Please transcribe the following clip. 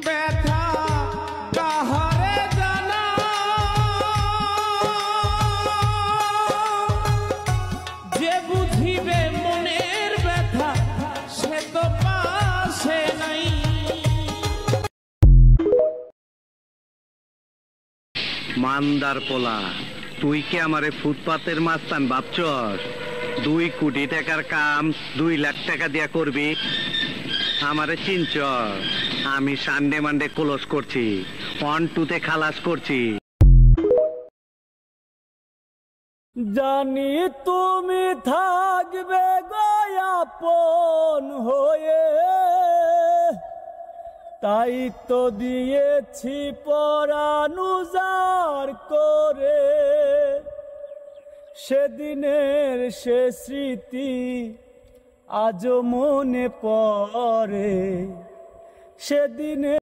ব্যথা কাহারে জানা, যে বুঝিবে মনের ব্যথা সে তো পাশে নাই। মান্দার পোলা, তুই কি আমারে ফুটপাতের মাস্তান ভাবছস? 2 কোটি টাকার কাম 2 লাখ টাকা দিয়া করবি? আমারে চিনছ? আমি সানডে মানডে ক্লোজ করছি, 1-2 তে খালাস করছি। জানি তুমি থাকবে আপন হয়ে, তাই তো দিয়েছি পরাণ উজাড় করে। সেদিনের সে স্মৃতি আজও মনে পড়ে, সেদিনে